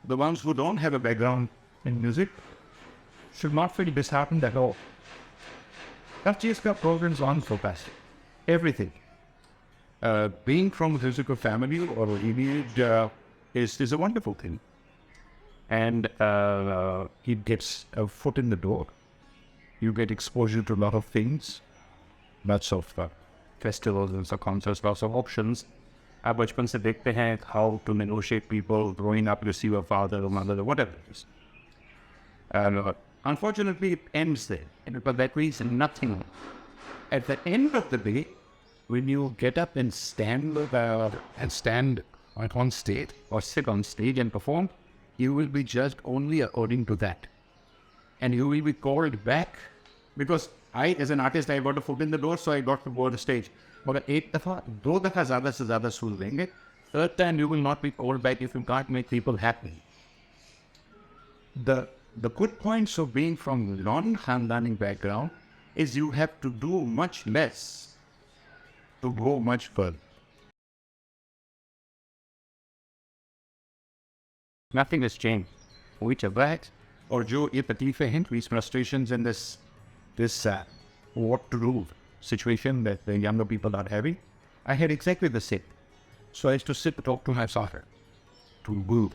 The ones who don't have a background in music should not feel disheartened at all. That चीज़ का progress on so fast. Everything. Being from a musical family or lineage is a wonderful thing. And it gets a foot in the door. You get exposure to a lot of things, lots of festivals and so concerts, lots of options. आप बचपन से देखते हैं how to negotiate people growing up, you see your father or mother or whatever it is. Unfortunately, it ends there. And for that reason, nothing. At the end of the day, when you get up and stand on stage or sit on stage and perform, you will be judged only according to that. And you will be called back because I, as an artist, I got a foot in the door, so I got to go on the stage. But एक दफा, दो दफा ज़्यादा से ज़्यादा सुन लेंगे. Third time, you will not be called back if you can't make people happy. The good points of being from non-Khandani background is you have to do much less to go much further. Nothing has changed. Which of that, or जो ये तकलीफें हैं, these frustrations and this what to do situation that the younger people are having, I had exactly the same. So I used to sit and talk to my father, to Guru,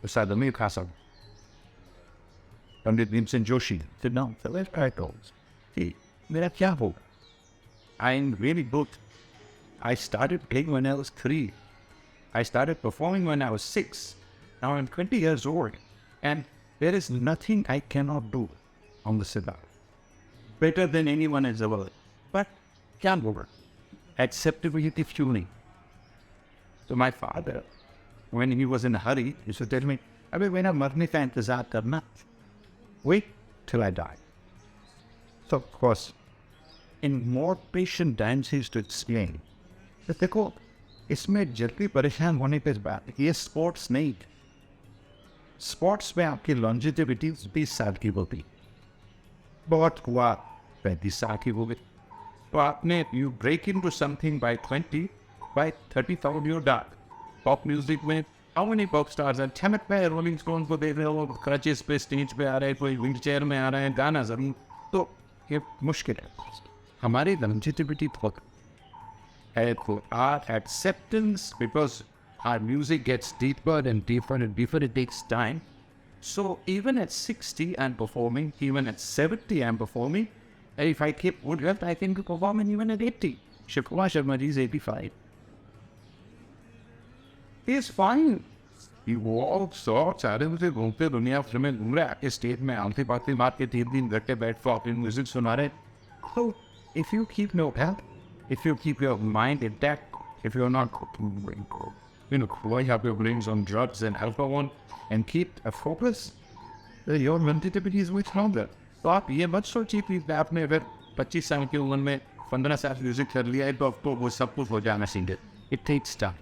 beside the Mir Khasam, Pandit Bhimsen Joshi. Said, no, so let's try those. See, mera kya hoga? I'm really good. I started playing when I was 3. I started performing when I was 6. Now I'm 20 years old, and there is nothing I cannot do on the sitar. Better than anyone has ever. But can't over. Acceptability fueling. So my father, when he was in a hurry, he used to tell me, "Abhi, when I marne ka intezar karna, wait till I die." So of course, in more patient times, he used to explain that देखो, इसमें जल्दी परेशान होने पे बात है, ये sports नहीं. Sports में आपकी longevity 20 साल की होती. बहुत हुआ 35 साल की हो गई. तो आपने, you break into something by 20, by 30,000 you're done. Pop music में how many pop stars हैं? छमक पे Rolling Stones को देख रहे हो, crutches पे stage पे आ रहे हैं, कोई wheelchair में आ रहे हैं, गाना जरूर. तो ये मुश्किल है. हमारी longevity बहुत है. Our acceptance, because our music gets deeper and deeper and deeper, it takes time. So even at 60 I'm performing, even at 70 I'm performing. And if I keep good health, I can perform even at 80. Shiv-Kumar Sharma ji is 85. He is fine. He walks, talks, सारे मुझे घूमते दुनिया भर में घूम रहे हैं. आके स्टेज में आंखें पाती मार के 3 दिन घर के बैठ के अपनी म्यूजिक सुना रहे. So if you keep no health, if you keep your mind intact, if you're not blowing up your brains on drugs and alcohol, and keep a focus, your longevity is much longer. तो आप ये मत सोचिए कि आपने अगर 25 साल की उम्र में 15 साल म्यूजिक कर लिया है तो आपको वो सब कुछ हो जाना चाहिए. It takes time.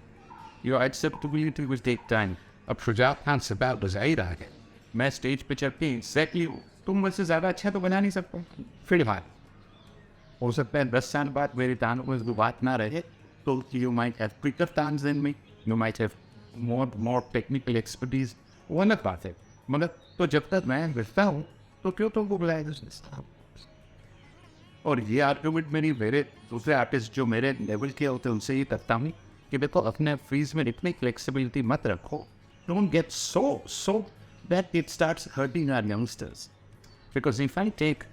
Your acceptability will take time. अब शुजात खान से बात बजाई रहा है. मैं स्टेज पे चल के exactly तुम मुझसे ज़्यादा अच्छा तो बना नहीं सकते. फिर बात हो सकता है 10 साल बाद मेरे तानों में वो बात ना रहे, तो you might have quicker tanes than me. You might have more technical expertise. वो अलग बात है. मगर तो जब तक मैं बचता हूँ तो क्यों तुमको बुलाया? और ये आर्ग्यूमेंट मेरी मेरे दूसरे आर्टिस्ट जो मेरे लेवल के होते हैं उनसे ही करता हूँ कि देखो अपने फ्रीज में इतनी फ्लेक्सिबिलिटी मत रखो. Don't get so that it starts hurting our youngsters. Because if I take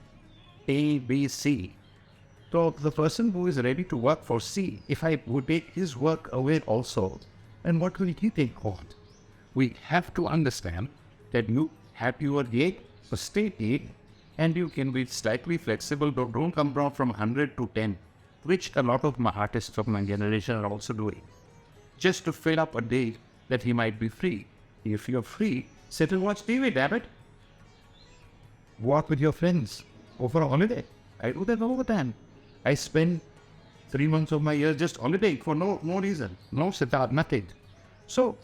A, B, C, so the person who is ready to work for C, if I would take his work away also, then what will he take on? We have to understand that you have your gig, a state gig, and you can be slightly flexible, but don't come down from 100 to 10, which a lot of my artists of my generation are also doing, just to fill up a day that he might be free. If you're free, sit and watch TV, damn it. Walk with your friends, go for a holiday. I do that all the time. I spend 3 months of my year just holidaying for no reason, no sitar, nothing. So,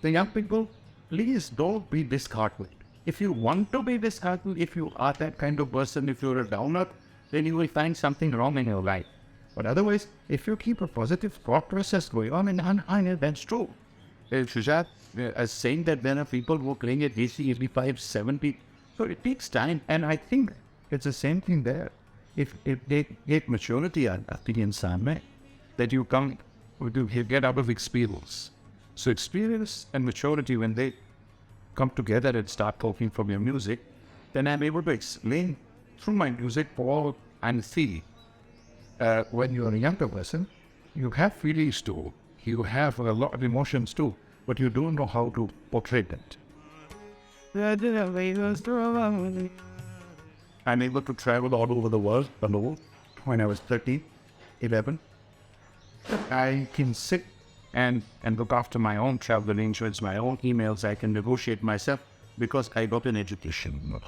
the young people, please don't be disheartened. If you want to be disheartened, if you are that kind of person, if you're a downer, then you will find something wrong in your life. But otherwise, if you keep a positive thought process going on, and that's true. Shujaat, as saying that there are people who are playing at 80, 85, 70. So it takes time. And I think it's the same thing there. If they get maturity at the insan, That you come, you get out of experience. So experience and maturity, when they come together and start talking from your music, then I'm able to explain through my music all and see. when you're a younger person, you have feelings too. You have a lot of emotions too, but you don't know how to portray that. I'm able to travel all over the world alone. When I was 13, 11, I can sit and look after my own travel arrangements, my own emails. I can negotiate myself because I got an education.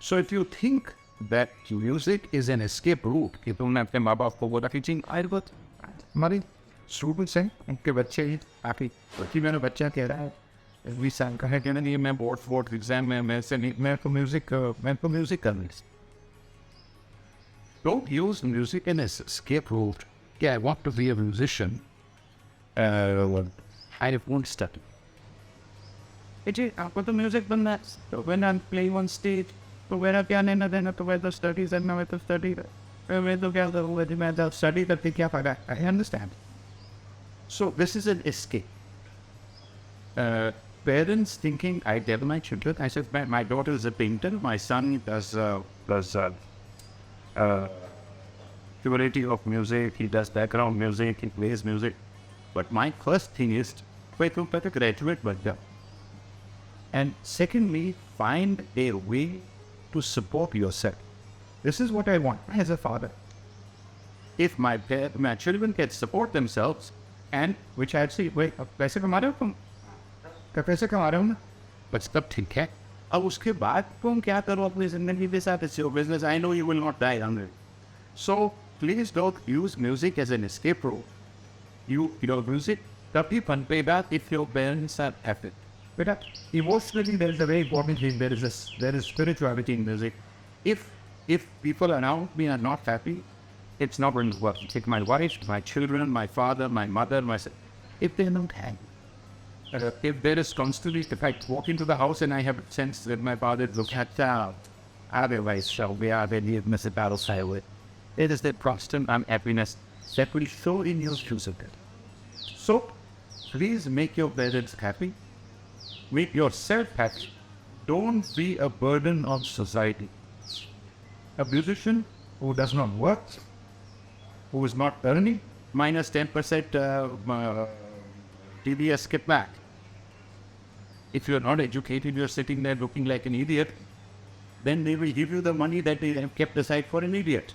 So if you think that music is an escape route, कि तुमने अपने माँ बाप को बोला कि जी आयुर्वेद हमारी students हैं, उनके बच्चे ही काफ़ी बच्ची मेरा बच्चा कह रहा है 20 साल का है, कहना नहीं मैं बोर्ड एग्जाम में मैं से नहीं मैं तो म्यूज़िक करना है. Don't use music as escape route. Yeah, I want to be a musician. I won't study. आपको तो म्यूज़िक बनना है. So when I'm playing on stage, तो मेरा क्या लेना देना, तो मैं तो स्टडीज करना, मैं तो स्टडी मैं तो क्या करूँगा, मैं तो स्टडी करके क्या फ़ायदा. I understand. So this is an escape. Parents thinking, I tell my children, I said, my daughter is a painter, my son does purity of music, he does background music, he plays music. But my first thing is, wait to graduate bun ja. And secondly, find a way to support yourself. This is what I want as a father. If my children can support themselves, and which I'd say, wait, पैसे कमा रहे हो तुम? पैसे कमा रहे हो ना? बस तब ठीक है. अब उसके बाद तुम क्या करो अपनी जिंदगी के साथ? It's your business. I know you will not die hungry. So please don't use music as an escape route. You use it तभी फन पेगा if your parents are happy. बेटा, emotionally there is a very important thing. There is spirituality in music. If people around me are not happy, it's not going to work. Take my wife, my children, my father, my mother, myself. If they're not happy, if there is constantly, if I walk into the house and I have a sense that my father looks at otherwise shall be very municipal silent. It is that constant unhappiness that will show in your future. So please make your parents happy. Make yourself happy. Don't be a burden on society. A musician who does not work, who is not earning, minus 10% TDS kickback. If you're not educated, you're sitting there looking like an idiot, then they will give you the money that they have kept aside for an idiot.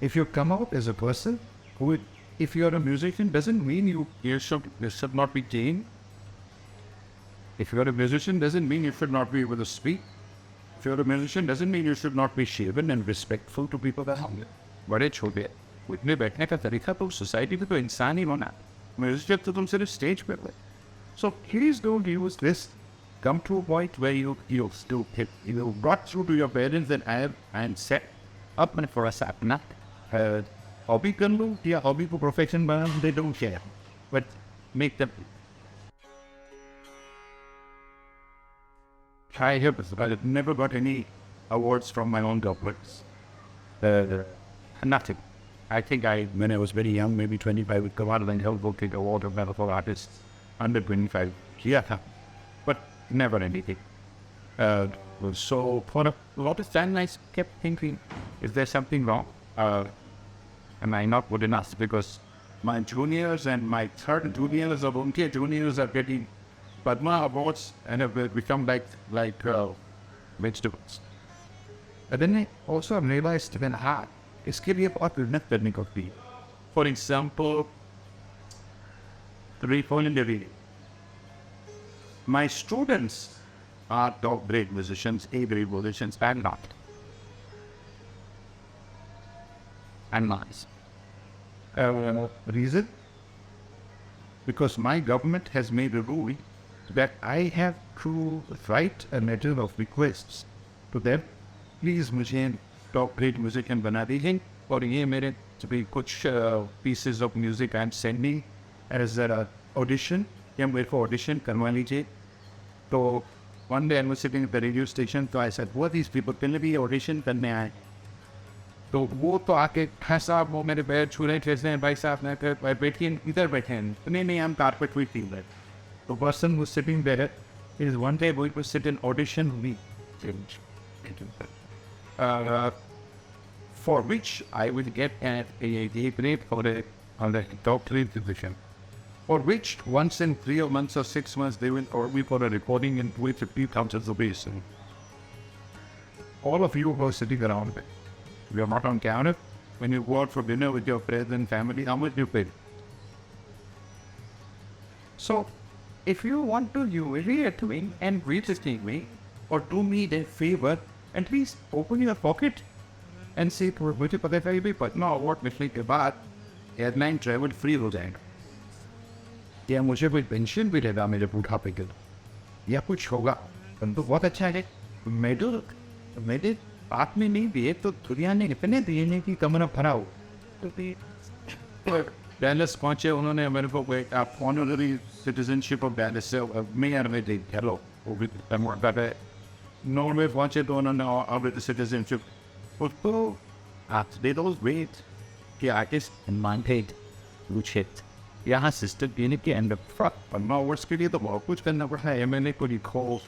If you come out as a person who, if you're a musician, doesn't mean you should not be tame. If you're a musician, doesn't mean you should not be able to speak. If you're a musician, doesn't mean you should not be shaven and respectful to people around you. बड़े छोटे उठने बैठने का तरीका तो society में तो इंसान ही होना. म्यूजिक तो तुम सिर्फ स्टेज पे हो. So please don't use this. Come to a point where you got through to your parents and set up for us अपना hobby कर लो या hobby को profession बना. They don't care, but make them. I have never got any awards from my own governments. Nothing. I think when I was very young, maybe 25, would come out and help go take award of medal for artists under 25. Yeah, but never anything. So for a lot of time, I kept thinking, is there something wrong? Am I not good enough? Because my juniors and my third juniors or volunteer juniors are getting Padma awards and have become like vegetables. And then I also realized when इसके लिए बहुत मेहनत करनी पड़ती है. For example, the reading. My students are top grade musicians, A-grade musicians, and not. And nice. Reason? Because my government has made a rule that I have to write a letter of requests to them. Please मुझे top great musician बना दीजिए और ये मेरे भी कुछ pieces of music I am sending as audition या मेरे को ऑडिशन करवा लीजिए. तो one day I was sitting at the radio station, तो I said what these people पहले भी ऑडिशन करने आए. तो वो तो आके साहब वो मेरे पैर छू रहे थे, भाई साहब ने कहा बैठिए इधर बैठे हैं. नहीं हम कारपेट वी फील दैट. तो person was sitting there is one day going to sit in audition me for which I would get a grade for on the doctorate position, for which once in 3 months or 6 months they will call me for a recording and pay 50,000 rupees. All of you who are sitting around me, we are not on camera. When you go out for dinner with your friends and family, how much do you pay? So, if you want to humiliate me and resisting me, or do me a favor, at least open your pocket and say मुझे पता है भी Patna award मिलने के बाद airline travel free हो जाएगा, या मुझे कोई पेंशन भी रहेगा मेरे बुढ़ापे के, या कुछ होगा तो बहुत अच्छा है. मेरे बात में नहीं दिए तो दुनिया ने इतने दिए नहीं कि कमरा भरा हो. डैलस पहुँचे, उन्होंने मेरे को आप ऑनररी सिटीजनशिप ऑफ डैलस से मेयर में दी. हेलो नॉर्वे पहुँचे तो उन्होंने ऑनररी सिटीजनशिप उसको आप दे दो वेट कि आर्टिस्ट माइंडेड कुछ हिट यहाँ सिस्टम देने के अंदर फ्रॉक 15 आवर्स के लिए तो बहुत कुछ करना पड़ता है. MNA को रिकॉल,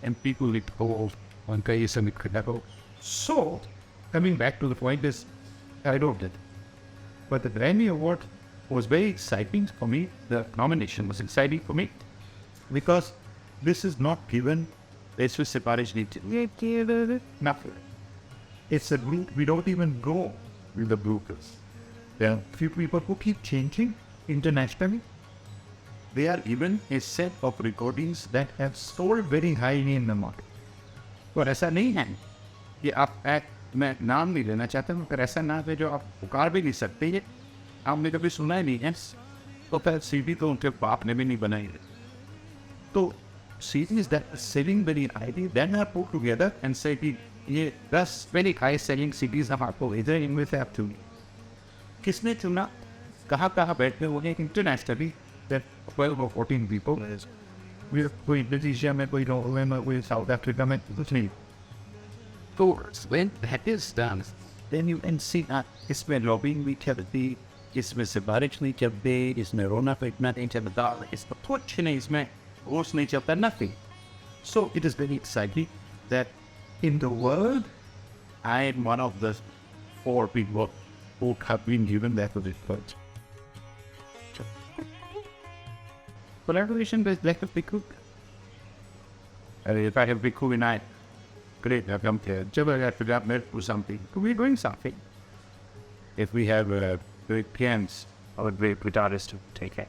MP को रिकॉल, उनका ये सब इकट्ठा हो. So coming back to the point is I wrote it, but the Grammy Award was very exciting for me. The nomination was exciting for me because this is not given. It's with Siparish nothing. It's a group, we don't even go with the groupers. There are few people who keep changing internationally. They are even a set of recordings that have sold very highly in the market. पर ऐसा नहीं है कि आप मैं नाम नहीं लेना चाहता हूँ, पर ऐसा नाम है जो आप पुकार भी नहीं सकते. ये आपने कभी सुना ही नहीं है. तो फिर CD तो उनके बाप ने भी नहीं बनाई है. तो CDs that are selling very highly then are put together and say कि ये 10 very high selling CDs हम आपको इधर इनमें आप चुनी. किसने चुना, कहाँ बैठे हुए internationally. that 12 or 14 people is कोई इंडोनेशिया में, कोई नॉर्वे में, कोई साउथ अफ्रीका में, कुछ नहीं. तो when that is done, then you can see that इसमें लॉबिंग भी चलती, इसमें सिफारिश नहीं चलती, इसमें रोना पीटना नहीं चलता, इसमें कुछ नहीं, इसमें होश नहीं चलता, nothing. So it is very exciting that in the world, I am one of the 4 people who have been given that position. Collaboration with Black of Bhikkhu. If I have Bhikkhu in I, great, I come here. Jabba I figure out do something. We're doing something. If we have great pians or great guitarists to take it.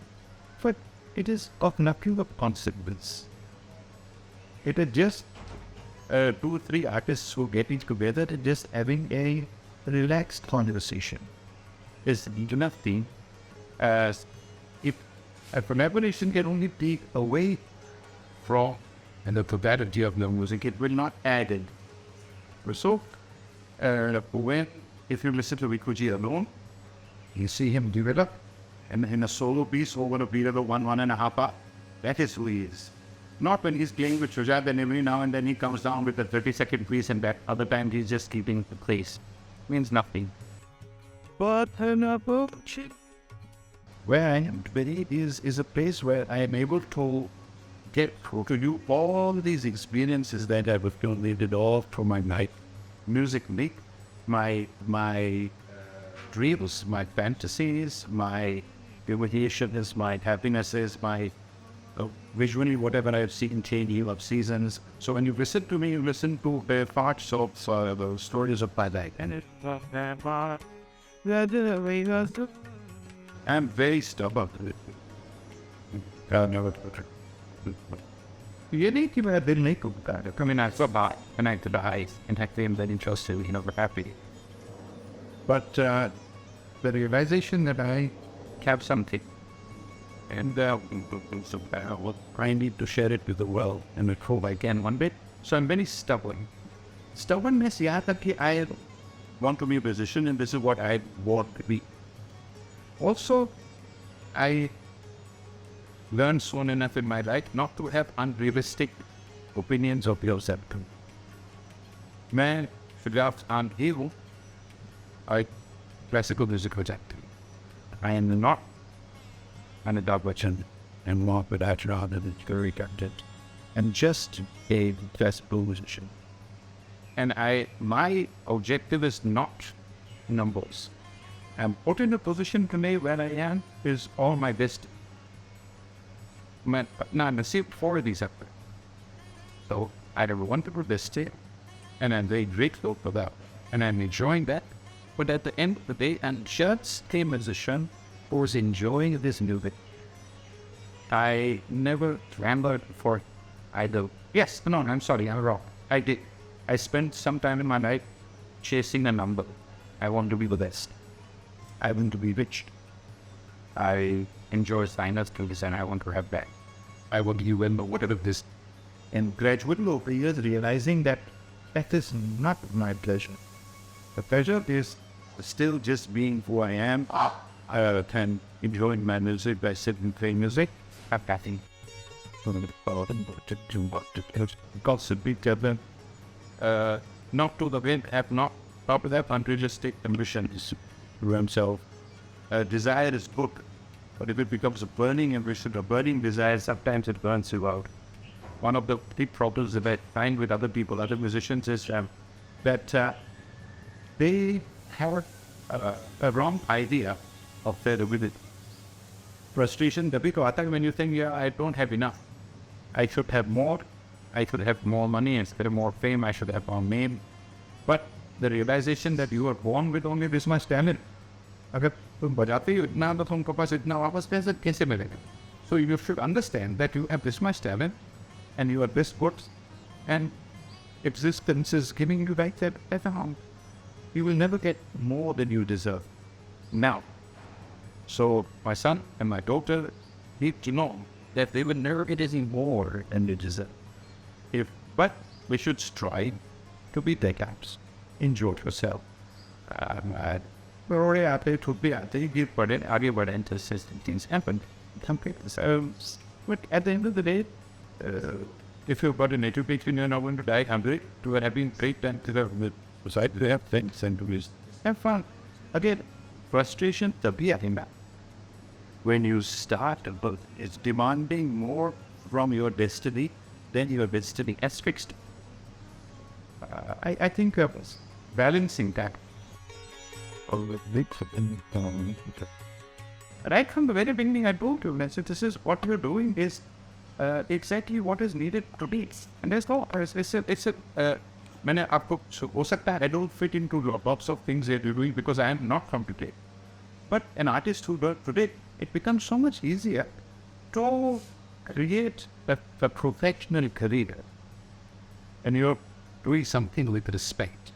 But it is of nothing of consequence. It is just 2-3 artists who getting together and just having a relaxed conversation. Is nothing as if a collaboration can only take away from and the totality of the music, it will not add it. So, when if you listen to Bhikkhuji alone, you see him develop, and in a solo piece over a period of 1.5 hours, that is who he is. Not when he's playing with Shujaat, then every now and then he comes down with a 30-second piece, and that other time he's just keeping the place. Means nothing. But where I am today is a place where I am able to get to you all these experiences that I have accumulated all from my life, musically, my dreams, my fantasies, my imaginations, my happinesses, my visually whatever I have seen changing of seasons. So when you listen to me, you listen to the parts of the stories of my life. And I'm very stubborn. ये नहीं कि मेरा दिल नहीं टूटता है. I mean, I feel connected to the eyes, and I feel very interested, we're happy. But the realization that I have something, and I need to share it with the world, and I hope I can one bit. So I'm very stubborn. Stubbornness यहाँ तक कि want to be a musician and this is what I want to be. Also, I learned soon enough in my life not to have unrealistic opinions of yourself. मैं Shujaat Khan hero, I classical music project. I am not Amitabh Bachchan and Mohammed Ajran and very content and just a classical musician. And my objective is not numbers. I'm put in a position today where I am is all my best. Man, I'm received for these efforts. So I never wanted to this day, and I'm very grateful for that, and I'm enjoying that. But at the end of the day, I'm just a musician who was enjoying this music. I never clamored for either. Yes, no, I'm sorry, I'm wrong. I did. I spent some time in my life chasing a number. I want to be the best. I want to be rich. I enjoy finance skills and I want to have that. I want to be well, whatever this. And gradually over the years realizing that that is not my pleasure. The pleasure is still just being who I am. And enjoying my music by sitting playing music. I'm nothing. Gossip together. Not to the wind, have not to have unrealistic ambitions to himself. Desire is good, but if it becomes a burning ambition, a burning desire, sometimes it burns you out. One of the big problems that I find with other people, other musicians, is that they have a wrong idea of their ability. Frustration, when you think, yeah, I don't have enough. I should have more. I should have more money instead of more fame. I should have more name. But the realization that you are born with only this much talent. अगर तुम बजाते हो इतना तो तुमके पास इतना वापस पैसा कैसे मिलेगा? So you should understand that you have this much talent and you are this good and existence is giving you right that amount. You will never get more than you deserve. Now, so my son and my daughter need to know that they will never get any more than they deserve. But we should strive to be their gaps. Enjoy yourself. We're already out there to be out there. You put it, argue about inconsistent things happen. But at the end of the day, if you've got an education, you're not going to die hungry. To have been great and to the side, they have things and to have fun. Again, frustration, the be at him. When you start, it's demanding more from your destiny than your destiny as fixed. I think balancing that. Right from the very beginning, I told you, I said, this is what you're doing is exactly what is needed to be. And there's no, मैंने आपको हो सकता है I don't fit into lots of things that you're doing because I am not from today. But an artist who works today, it becomes so much easier to create a professional career. And you're doing something with respect.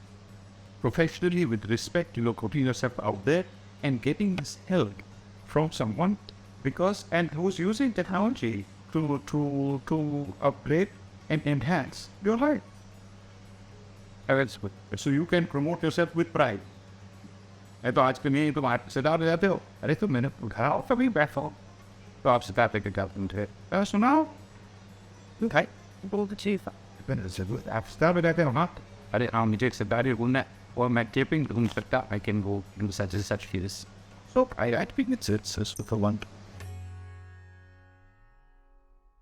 Professionally, with respect, you're putting yourself out there and getting this help from someone and who's using technology to upgrade and enhance your life. So you can promote yourself with pride. तो आज के लिए तुम सितार जाते हो अरे तो मैंने उठाओ कभी बैठो तो आप सितार लेके जाते थे सुनाओ तू भाई बोल तो चीज़ आप सितार बजाते हो ना अरे हाँ मुझे एक सितार बोलना है और मैं टेपिंग ढूंढ सकता I can go do such and such feels so I think it's for one